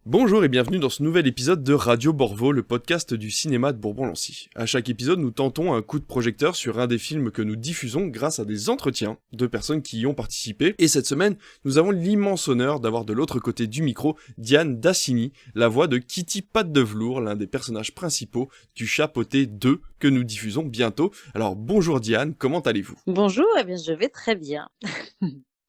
Bonjour et bienvenue dans ce nouvel épisode de Radio Borvo, le podcast du cinéma de Bourbon-Lancy. À chaque épisode, nous tentons un coup de projecteur sur un des films que nous diffusons grâce à des entretiens de personnes qui y ont participé. Et cette semaine, nous avons l'immense honneur d'avoir de l'autre côté du micro Diane Dassini, la voix de Kitty Patte de Velours, l'un des personnages principaux du Chapeauté 2 que nous diffusons bientôt. Alors bonjour Diane, comment allez-vous ? Bonjour, eh bien je vais très bien.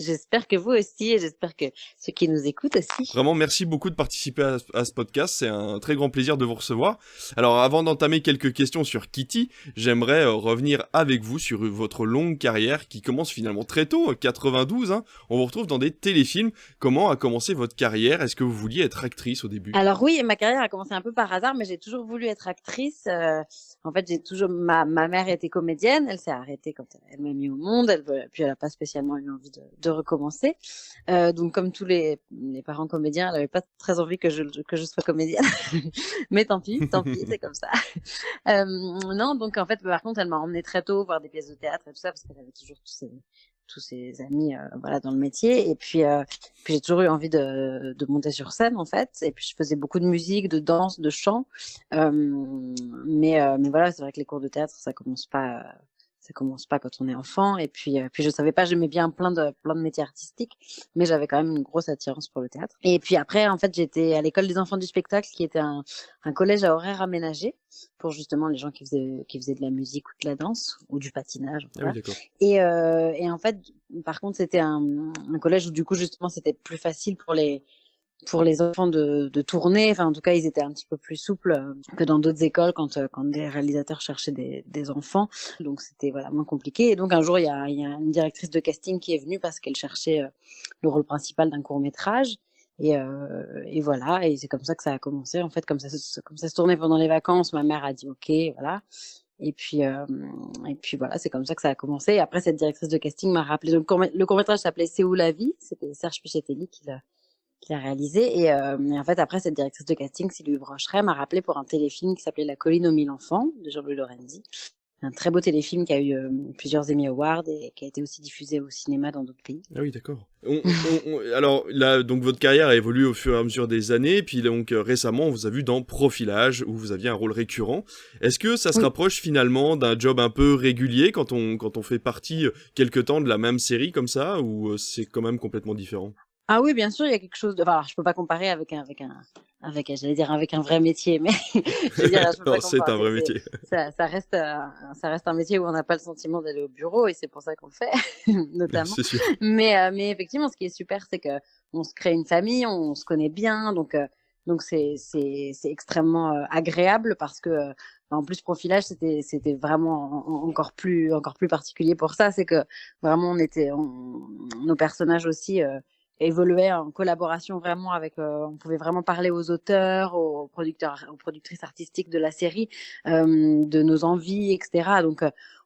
J'espère que vous aussi et j'espère que ceux qui nous écoutent aussi. Vraiment, merci beaucoup de participer à ce podcast, c'est un très grand plaisir de vous recevoir. Alors avant d'entamer quelques questions sur Kitty, j'aimerais revenir avec vous sur votre longue carrière qui commence finalement très tôt, 92, hein. On vous retrouve dans des téléfilms. Comment a commencé votre carrière ? Est-ce que vous vouliez être actrice au début ? Alors oui, ma carrière a commencé un peu par hasard, mais j'ai toujours voulu être actrice. En fait, ma mère était comédienne, elle s'est arrêtée quand elle m'a mis au monde, puis elle n'a pas spécialement eu envie de recommencer. Donc comme tous les parents comédiens, elle n'avait pas très envie que je sois comédienne. Mais tant pis, c'est comme ça. Non, donc en fait, par contre, elle m'a emmenée très tôt voir des pièces de théâtre et tout ça, parce qu'elle avait toujours tous ses amis voilà dans le métier, et puis j'ai toujours eu envie de monter sur scène en fait, et puis je faisais beaucoup de musique, de danse, de chant, mais voilà, c'est vrai que les cours de théâtre ça commence pas quand on est enfant, et puis je savais pas, j'aimais bien plein de métiers artistiques, mais j'avais quand même une grosse attirance pour le théâtre. Et puis après en fait j'étais à l'école des enfants du spectacle, qui était un collège à horaire aménagé pour justement les gens qui faisaient de la musique ou de la danse ou du patinage, voilà. Ah oui, d'accord. Et en fait par contre c'était un collège où du coup justement c'était plus facile pour les enfants de tourner. Enfin, en tout cas, ils étaient un petit peu plus souples que dans d'autres écoles quand des réalisateurs cherchaient des enfants. Donc, c'était voilà moins compliqué. Et donc, un jour, il y a une directrice de casting qui est venue parce qu'elle cherchait le rôle principal d'un court-métrage. Et voilà. Et c'est comme ça que ça a commencé. En fait, comme ça se tournait pendant les vacances, ma mère a dit OK, voilà. Et puis voilà, c'est comme ça que ça a commencé. Et après, cette directrice de casting m'a rappelé. Donc, le court-métrage s'appelait C'est où la vie ? C'était Serge Pichetelli qui l'a réalisé, et en fait après cette directrice de casting, Sylvie Brocheret, m'a rappelé pour un téléfilm qui s'appelait La colline aux 1000 enfants de Jean-Louis Lorenzi, un très beau téléfilm qui a eu plusieurs Emmy Awards et qui a été aussi diffusé au cinéma dans d'autres pays. Ah oui, d'accord. Alors là, donc votre carrière a évolué au fur et à mesure des années, puis donc récemment on vous a vu dans Profilage où vous aviez un rôle récurrent. Est-ce que ça se rapproche finalement d'un job un peu régulier quand on fait partie quelque temps de la même série comme ça, ou c'est quand même complètement différent ? Ah oui, bien sûr, il y a quelque chose de. Enfin, alors, je peux pas comparer j'allais dire avec un vrai métier, mais je veux dire, je peux pas comparer. C'est un vrai métier. Ça reste un métier où on n'a pas le sentiment d'aller au bureau, et c'est pour ça qu'on le fait, notamment. C'est sûr. Mais effectivement, ce qui est super, c'est que on se crée une famille, on se connaît bien, donc c'est extrêmement agréable, parce que en plus Profilage c'était vraiment encore plus particulier pour ça, c'est que vraiment nos personnages aussi évoluait en collaboration vraiment avec, on pouvait vraiment parler aux auteurs, aux producteurs, aux productrices artistiques de la série, de nos envies, etc. Donc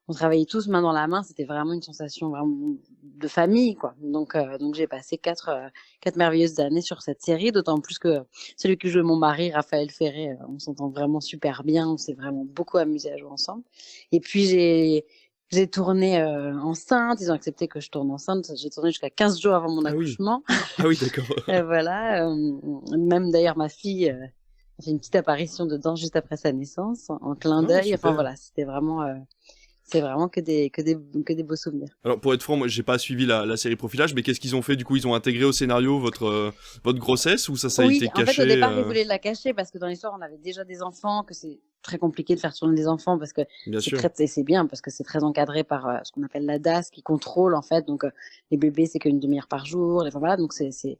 on travaillait tous main dans la main, c'était vraiment une sensation vraiment de famille, quoi. Donc j'ai passé quatre merveilleuses années sur cette série, d'autant plus que celui qui joue mon mari, Raphaël Ferré, on s'entend vraiment super bien, on s'est vraiment beaucoup amusé à jouer ensemble. Et puis j'ai tourné enceinte, ils ont accepté que je tourne enceinte, j'ai tourné jusqu'à 15 jours avant mon accouchement. Ah oui, d'accord. Voilà, même d'ailleurs ma fille a fait une petite apparition dedans juste après sa naissance, en clin d'œil. Enfin voilà, c'était vraiment c'est vraiment que des beaux souvenirs. Alors pour être franc, moi j'ai pas suivi la série Profilage, mais qu'est-ce qu'ils ont fait du coup ? Ils ont intégré au scénario votre grossesse, ou ça a été caché ? Oui, en fait au départ ils voulaient la cacher parce que dans l'histoire on avait déjà des enfants, que c'est très compliqué de faire tourner des enfants parce que c'est bien parce que c'est très encadré par ce qu'on appelle la DAS qui contrôle en fait, donc les bébés c'est qu'une demi-heure par jour, enfin voilà, donc c'est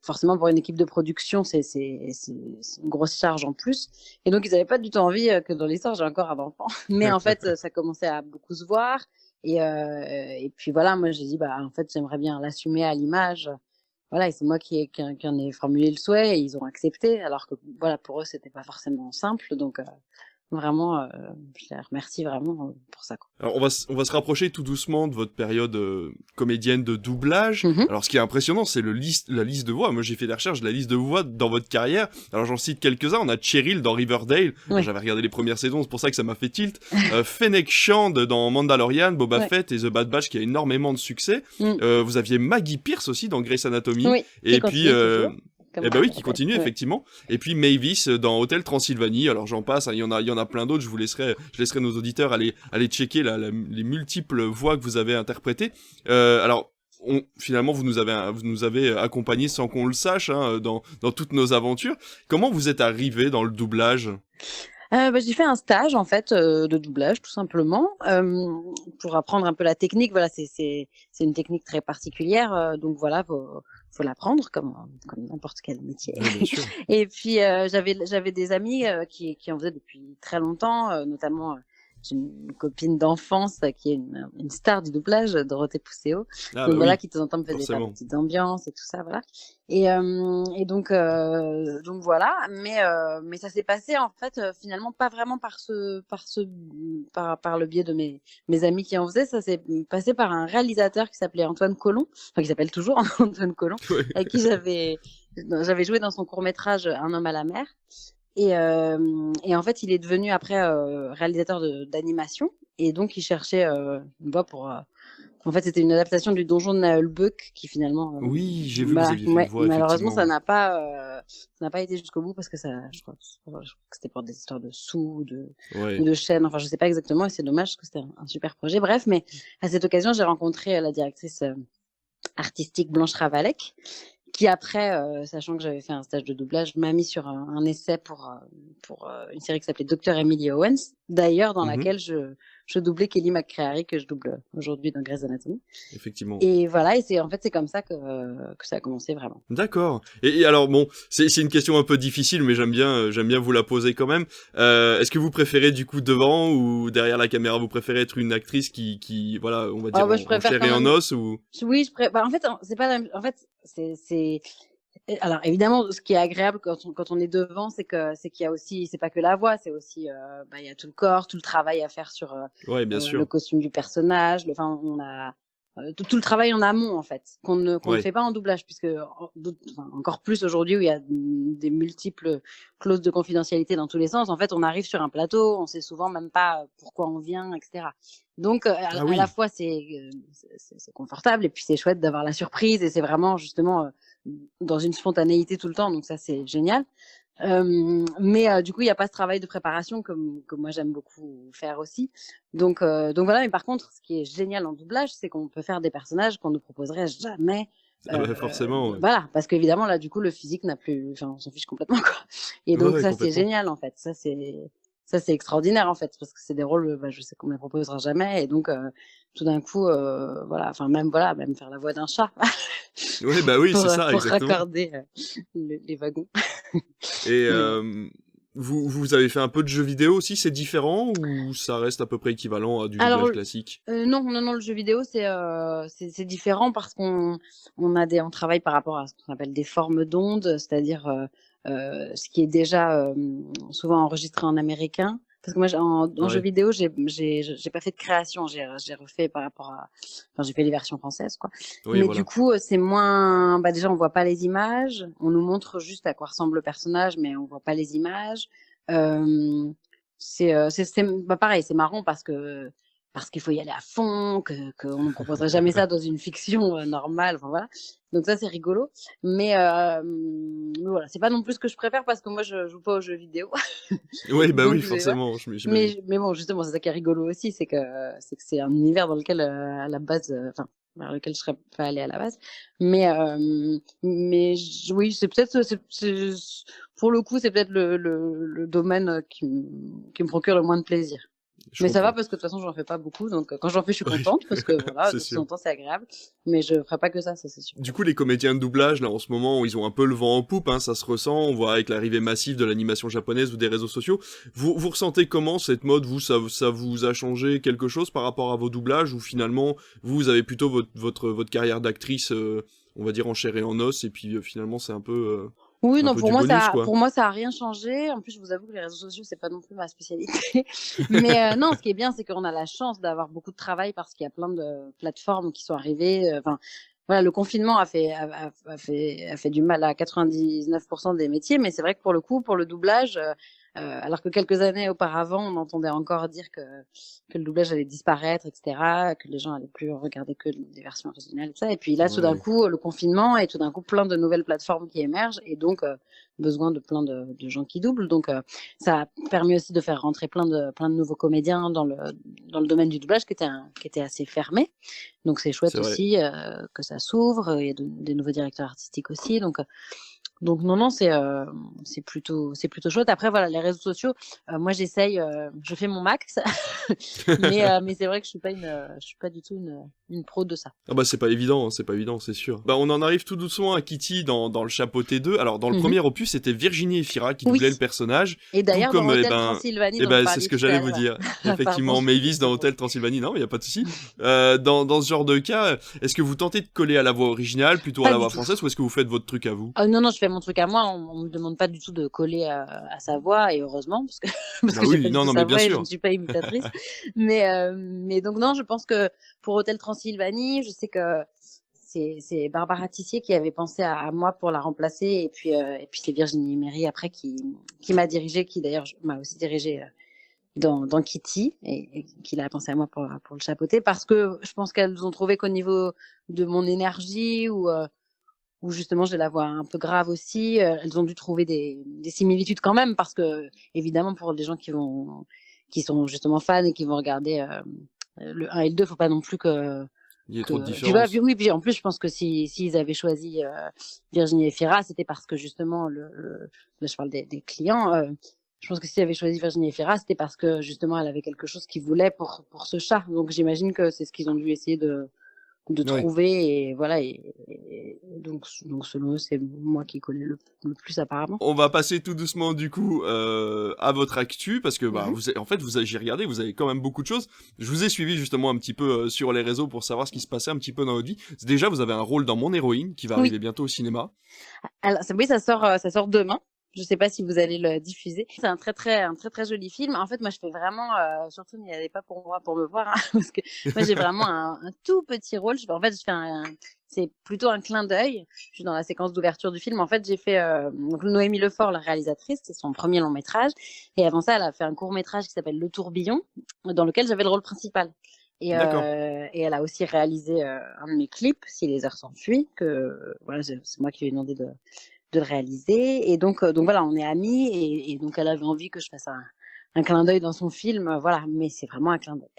forcément pour une équipe de production c'est une grosse charge en plus, et donc ils avaient pas du tout envie que dans l'histoire j'ai encore un enfant, mais en fait ça commençait à beaucoup se voir, et puis voilà, moi j'ai dit en fait j'aimerais bien l'assumer à l'image. Voilà, et c'est moi qui en ai formulé le souhait, et ils ont accepté, alors que voilà, pour eux c'était pas forcément simple, donc vraiment je les remercie vraiment pour ça, quoi. Alors on va se rapprocher tout doucement de votre période comédienne de doublage. Alors ce qui est impressionnant, c'est la liste de voix. Moi j'ai fait des recherches, la liste de voix dans votre carrière. Alors j'en cite quelques-uns. On a Cheryl dans Riverdale. Alors, j'avais regardé les premières saisons, c'est pour ça que ça m'a fait tilt. Fennec Shand dans Mandalorian, Boba Fett et The Bad Batch, qui a énormément de succès. Vous aviez Maggie Pierce aussi dans Grey's Anatomy. Et puis Eh ben oui, qui continue, effectivement. Et puis Mavis dans Hôtel Transylvanie. Alors j'en passe, hein, il y en a plein d'autres. Je laisserai nos auditeurs aller checker les multiples voix que vous avez interprétées. Alors, finalement, vous nous avez accompagnés sans qu'on le sache, hein, dans toutes nos aventures. Comment vous êtes arrivé dans le doublage? J'ai fait un stage en fait de doublage tout simplement pour apprendre un peu la technique. Voilà, c'est une technique très particulière, donc voilà, faut l'apprendre comme n'importe quel métier. Oui, bien sûr. Et puis j'avais des amis qui en faisaient depuis très longtemps, notamment j'ai une copine d'enfance qui est une star du doublage, Dorothée Pousséo. Ah, Donc bah voilà, oui, qui de temps en temps me faisait faire forcément. des petites ambiances et tout ça, voilà. Et donc voilà, mais ça s'est passé en fait finalement pas vraiment par le biais de mes amis qui en faisaient. Ça s'est passé par un réalisateur qui s'appelait Antoine Colomb, enfin qui s'appelle toujours Antoine Colomb, Ouais. avec qui j'avais joué dans son court-métrage Un homme à la mer. Et en fait, il est devenu après réalisateur d'animation, et donc il cherchait une voix pour. En fait, c'était une adaptation du Donjon de Naheulbeuk qui finalement. Oui, j'ai vu que vous aviez fait une voix, malheureusement, effectivement. ça n'a pas été jusqu'au bout parce que je crois que c'était pour des histoires de sous, Ouais. ou de chaînes. Enfin, je sais pas exactement, et c'est dommage parce que c'était un super projet. Bref, mais à cette occasion, j'ai rencontré la directrice artistique Blanche Ravalec, qui après, sachant que j'avais fait un stage de doublage, m'a mis sur un essai pour une série qui s'appelait Dr. Emily Owens, d'ailleurs dans Mhm. laquelle je doublais Kelly McCreary, que je double aujourd'hui dans Grey's Anatomy. Effectivement. Et voilà, et c'est comme ça que ça a commencé vraiment. D'accord. Et alors bon, c'est une question un peu difficile, mais j'aime bien vous la poser quand même. Est-ce que vous préférez du coup devant ou derrière la caméra? Vous préférez être une actrice qui voilà, on va dire Je en préfère chair quand et en même. os ou? Oui, en fait, c'est pas la même. En fait, c'est. Alors évidemment, ce qui est agréable quand on est devant, c'est qu'il y a aussi, c'est pas que la voix, c'est aussi, il y a tout le corps, tout le travail à faire sur Ouais, bien le sûr. costume du personnage. Enfin, on a tout le travail en amont en fait, qu'on ne Ouais. fait pas en doublage, puisque encore plus aujourd'hui où il y a des multiples clauses de confidentialité dans tous les sens. En fait, on arrive sur un plateau, on sait souvent même pas pourquoi on vient, etc. Donc Ah à la oui. fois c'est confortable, et puis c'est chouette d'avoir la surprise, et c'est vraiment justement dans une spontanéité tout le temps, donc ça c'est génial. Mais du coup, il n'y a pas ce travail de préparation que moi j'aime beaucoup faire aussi. Donc voilà. Mais par contre, ce qui est génial en doublage, c'est qu'on peut faire des personnages qu'on ne proposerait jamais. Ah bah forcément. Ouais. Voilà, parce qu'évidemment là, du coup, le physique n'a plus, enfin, on s'en fiche complètement quoi. Et Ouais, donc ouais, ça, c'est complètement. génial en fait. Ça c'est extraordinaire en fait, parce que c'est des rôles, je sais qu'on ne les proposera jamais, et donc tout d'un coup, voilà, enfin même faire la voix d'un chat Ouais, bah oui, c'est ça, pour exactement. raccorder les wagons. Et Mais voilà. vous avez fait un peu de jeux vidéo aussi, c'est différent ou ça reste à peu près équivalent à du Alors doublage classique? non, le jeu vidéo c'est différent parce on travaille par rapport à ce qu'on appelle des formes d'ondes, c'est-à-dire ce qui est déjà souvent enregistré en américain. Parce que moi en jeu Ouais. vidéo, j'ai pas fait de création, j'ai refait par rapport à, enfin j'ai fait les versions françaises quoi. Oui, Mais du voilà. coup, c'est moins, déjà on voit pas les images, on nous montre juste à quoi ressemble le personnage, mais on voit pas les images. Euh, pareil, c'est marrant parce qu'il faut y aller à fond, qu'on ne proposerait jamais ça dans une fiction normale, enfin voilà. Donc ça c'est rigolo, mais voilà, c'est pas non plus ce que je préfère parce que moi je joue pas aux jeux vidéo. Oui, bah oui, Donc voilà. forcément, j'imagine. Mais bon, justement, c'est ça qui est rigolo aussi, c'est un univers dans lequel à la base, enfin vers lequel je serais pas allée à la base. Oui, c'est peut-être pour le coup, c'est peut-être le domaine qui me procure le moins de plaisir. Je Mais ça va comprends. parce que de toute façon, j'en fais pas beaucoup, donc quand j'en fais, je suis Oui, contente parce que voilà, c'est de temps en sûr. temps, c'est agréable. Mais je ferai pas que ça c'est sûr. Du coup, les comédiens de doublage, là, en ce moment, ils ont un peu le vent en poupe, hein, ça se ressent, on voit avec l'arrivée massive de l'animation japonaise ou des réseaux sociaux. Vous ressentez comment cette mode, ça vous a changé quelque chose par rapport à vos doublages, ou finalement, vous avez plutôt votre carrière d'actrice, on va dire en chair et en os, et puis finalement, c'est Oui, un non, peu du bonus, quoi. pour moi, ça a rien changé. En plus, je vous avoue que les réseaux sociaux, c'est pas non plus ma spécialité. Mais non, ce qui est bien, c'est qu'on a la chance d'avoir beaucoup de travail parce qu'il y a plein de plateformes qui sont arrivées. Enfin, voilà, le confinement a fait du mal à 99% des métiers, mais c'est vrai que pour le coup, pour le doublage, Alors que quelques années auparavant, on entendait encore dire que le doublage allait disparaître, etc., que les gens allaient plus regarder que des versions originales, tout ça. Et puis là, tout d'un coup, le confinement et tout d'un coup, plein de nouvelles plateformes qui émergent et donc besoin de plein de gens qui doublent. Donc ça a permis aussi de faire rentrer plein de nouveaux comédiens dans le domaine du doublage qui était assez fermé. Donc c'est chouette aussi que ça s'ouvre. Il y a des nouveaux directeurs artistiques aussi. Donc non, c'est plutôt chouette. Après voilà, les réseaux sociaux, moi j'essaye, je fais mon max, mais c'est vrai que je suis pas du tout une pro de ça. Ah bah c'est pas évident, c'est sûr. Bah on en arrive tout doucement à Kitty dans le Chapeauté 2. Alors dans le premier opus, c'était Virginie Efira qui doublait le personnage. Et d'ailleurs dans Hôtel Transylvanie, c'est ce que j'allais vous dire. Effectivement, Mavis dans Hôtel Transylvanie, non, il y a pas de souci. Dans ce genre de cas, est-ce que vous tentez de coller à la voix originale plutôt à la voix française ou est-ce que vous faites votre truc à vous? Non, je fais mon truc à moi, on me demande pas du tout de coller à sa voix et heureusement parce que oui, non mais bien sûr. Je ne suis pas imitatrice. mais donc non, je pense que pour Hôtel Transylvanie, je sais que c'est Barbara Tissier qui avait pensé à moi pour la remplacer et puis c'est Virginie Méry après qui m'a dirigée, qui d'ailleurs m'a aussi dirigée dans Kitty et qu'il a pensé à moi pour le chapeauter parce que je pense qu'elles ont trouvé qu'au niveau de mon énergie ou justement j'ai la voix un peu grave aussi, elles ont dû trouver des similitudes quand même parce que évidemment pour les gens qui sont justement fans et qui vont regarder le 1 et le 2, faut pas non plus que il y a trop de différences. Oui, puis en plus je pense que s'ils avaient choisi Virginie Efira, c'était parce que justement là je parle des clients, je pense que s'ils avaient choisi Virginie Efira, c'était parce que justement elle avait quelque chose qu'ils voulaient pour ce chat. Donc j'imagine que c'est ce qu'ils ont dû essayer de trouver et voilà et donc selon eux c'est moi qui connais le plus apparemment. On va passer tout doucement du coup à votre actu parce que j'ai regardé, vous avez quand même beaucoup de choses. Je vous ai suivi justement un petit peu sur les réseaux pour savoir ce qui se passait un petit peu dans votre vie. Déjà vous avez un rôle dans Mon Héroïne qui va arriver bientôt au cinéma. Alors ça sort demain. Je sais pas si vous allez le diffuser. C'est un très très joli film. En fait, moi, je fais vraiment, surtout n'y allez pas pour moi, pour me voir, hein, parce que moi, j'ai vraiment un tout petit rôle. C'est plutôt un clin d'œil. Je suis dans la séquence d'ouverture du film. En fait, j'ai fait, donc Noémie Lefort, la réalisatrice, c'est son premier long métrage. Et avant ça, elle a fait un court métrage qui s'appelle Le Tourbillon, dans lequel j'avais le rôle principal. Et elle a aussi réalisé un de mes clips, Si les heures s'enfuient, que voilà, c'est moi qui lui ai demandé de le réaliser et donc voilà, on est amis et donc elle avait envie que je fasse un clin d'œil dans son film, voilà, mais c'est vraiment un clin d'œil.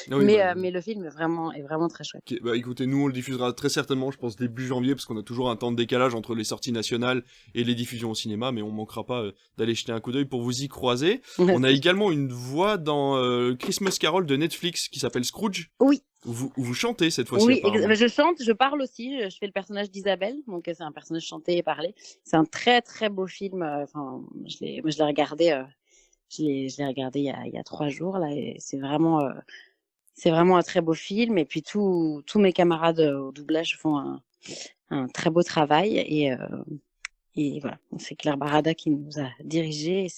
Mais le film est vraiment très chouette. Okay, bah écoutez, nous on le diffusera très certainement, je pense début janvier, parce qu'on a toujours un temps de décalage entre les sorties nationales et les diffusions au cinéma, mais on manquera pas d'aller jeter un coup d'œil pour vous y croiser. On a également une voix dans Christmas Carol de Netflix qui s'appelle Scrooge. Oui. Vous chantez cette fois-ci. Oui, je chante, je parle aussi, je fais le personnage d'Isabelle, donc c'est un personnage chanté et parlé. C'est un très très beau film, enfin je l'ai regardé il y a 3 jours là et c'est vraiment un très beau film et puis tous mes camarades au doublage font un très beau travail et voilà, c'est Claire Barada qui nous a dirigés et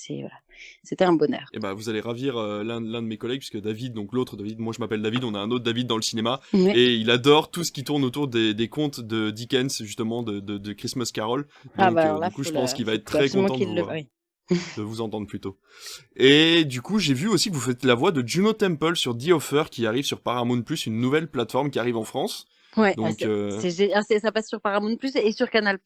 c'était un bonheur. Et bah vous allez ravir l'un de mes collègues puisque David, donc l'autre David, moi je m'appelle David, on a un autre David dans le cinéma et il adore tout ce qui tourne autour des contes de Dickens justement de Christmas Carol. Donc du coup je pense qu'il va être très content de vous entendre plutôt. Et du coup, j'ai vu aussi que vous faites la voix de Juno Temple sur The Offer qui arrive sur Paramount+, une nouvelle plateforme qui arrive en France. Ouais, donc ça passe sur Paramount+ et sur Canal+.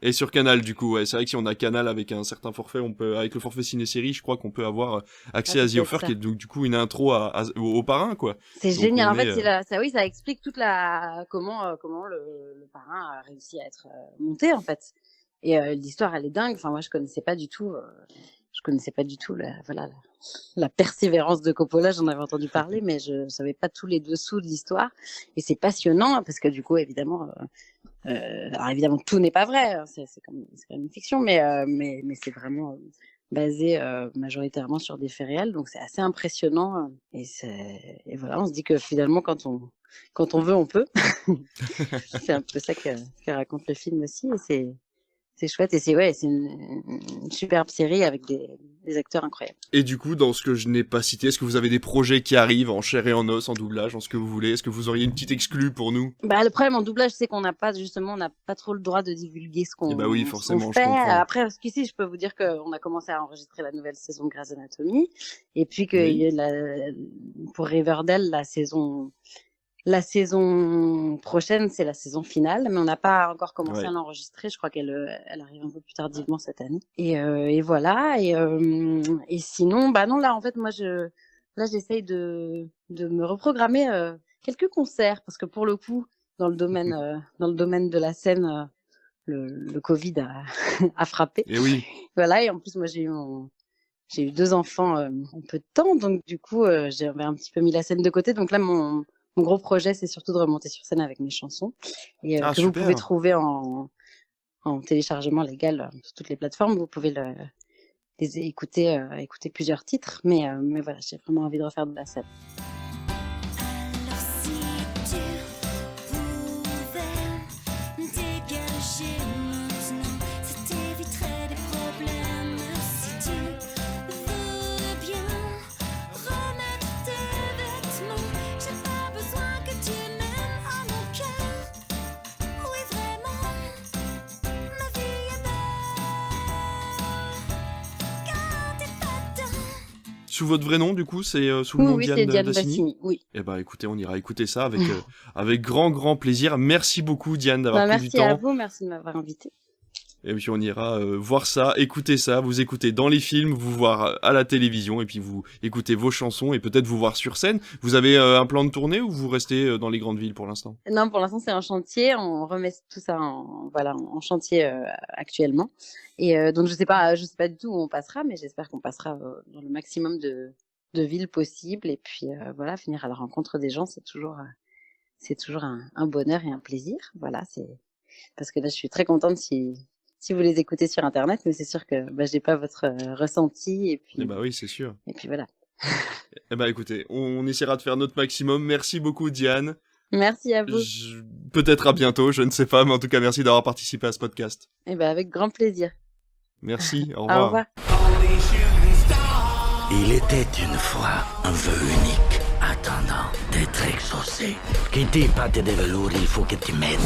Et sur Canal, du coup, ouais, c'est vrai que si on a Canal avec un certain forfait, on peut, avec le forfait ciné-série, je crois qu'on peut avoir accès à The Offer, qui est du coup une intro au parrain, quoi. C'est génial. En fait, ça explique comment le parrain a réussi à être monté, en fait. Et l'histoire, elle est dingue. Enfin, moi, je connaissais pas du tout la persévérance de Coppola. J'en avais entendu parler, mais je savais pas tous les dessous de l'histoire. Et c'est passionnant parce que du coup, évidemment, alors évidemment, tout n'est pas vrai. Hein, c'est quand même une fiction, mais c'est vraiment basé majoritairement sur des faits réels. Donc c'est assez impressionnant. Et voilà, on se dit que finalement, quand on veut, on peut. C'est un peu ça que raconte le film aussi. Et c'est chouette et c'est une superbe série avec des acteurs incroyables. Et du coup, dans ce que je n'ai pas cité, est-ce que vous avez des projets qui arrivent en chair et en os, en doublage, en ce que vous voulez? Est-ce que vous auriez une petite exclue pour nous? Le problème en doublage, c'est qu'on n'a pas trop le droit de divulguer ce qu'on oui, ce forcément, qu'on fait. je comprends. Après, jusqu'ici, je peux vous dire qu'on a commencé à enregistrer la nouvelle saison de Grey's Anatomy, et puis que pour Riverdale, la saison prochaine, c'est la saison finale, mais on n'a pas encore commencé à l'enregistrer. Je crois qu'elle arrive un peu plus tardivement cette année. Et voilà. Et sinon, non, là, en fait, moi, j'essaye de me reprogrammer quelques concerts, parce que pour le coup, dans le domaine de la scène, le Covid a frappé. Et oui. Voilà. Et en plus, moi, j'ai eu 2 enfants en peu de temps, donc du coup, j'avais un petit peu mis la scène de côté. Donc là, mon gros projet, c'est surtout de remonter sur scène avec mes chansons, et que vous pouvez trouver en téléchargement légal sur toutes les plateformes. Vous pouvez les écouter plusieurs titres, mais voilà, j'ai vraiment envie de refaire de la scène. Alors si tu pouvais dégager maintenant, ça t'éviterait des problèmes. Si tu veux bien remettre tes vêtements, j'ai pas besoin que tu m'aimes à mon cœur. Oui vraiment, ma vie est belle quand t'es pas dedans. Sous votre vrai nom, du coup, c'est sous le nom Oui, Diane c'est Diane Bassini. Bassini, oui. Eh ben, écoutez, on ira écouter ça avec grand plaisir. Merci beaucoup, Diane, d'avoir pris du temps. Merci à vous, merci de m'avoir invité. Et puis on ira voir ça, écouter ça, vous écouter dans les films, vous voir à la télévision, et puis vous écouter vos chansons, et peut-être vous voir sur scène. Vous avez un plan de tournée, ou vous restez dans les grandes villes pour l'instant? Non, pour l'instant, c'est en chantier. On remet tout ça en chantier actuellement. Et donc, je sais pas du tout où on passera, mais j'espère qu'on passera dans le maximum de villes possibles. Et puis, voilà, finir à la rencontre des gens, c'est toujours un bonheur et un plaisir. Voilà, parce que là, je suis très contente si vous les écoutez sur Internet, mais c'est sûr que j'ai pas votre ressenti. Et puis, oui, c'est sûr. Et puis voilà. Écoutez, on essaiera de faire notre maximum. Merci beaucoup, Diane. Merci à vous. Peut-être à bientôt, je ne sais pas, mais en tout cas, merci d'avoir participé à ce podcast. Avec grand plaisir. Merci, au revoir. Au revoir. Il était une fois un vœu unique, attendant d'être exaucé. Kitty, pâte de velours, il faut que tu m'aides.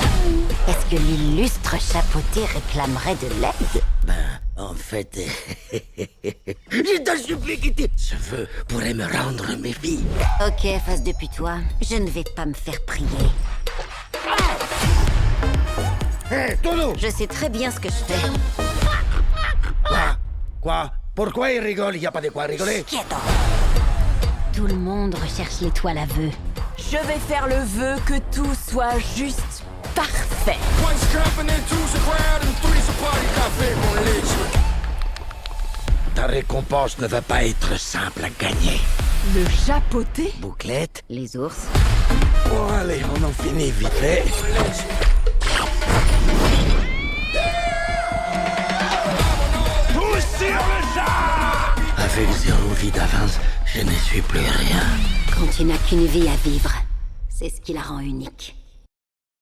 Est-ce que l'illustre chapeauté réclamerait de l'aide? En fait, je t'en supplie, Kitty. Ce vœu pourrait me rendre mes filles. Ok, face depuis toi, je ne vais pas me faire prier. Hé, Toulou! Je sais très bien ce que je fais. Quoi? Pourquoi il rigole? Il n'y a pas de quoi rigoler. Quieto. Tout le monde recherche l'étoile à vœux. Je vais faire le vœu que tout soit juste parfait. Ta récompense ne va pas être simple à gagner. Le chapeauté? Bouclette? Les ours? Bon, allez, on en finit vite fait. Avec 0 vie d'avance, je ne suis plus rien. Quand tu n'as qu'une vie à vivre, c'est ce qui la rend unique.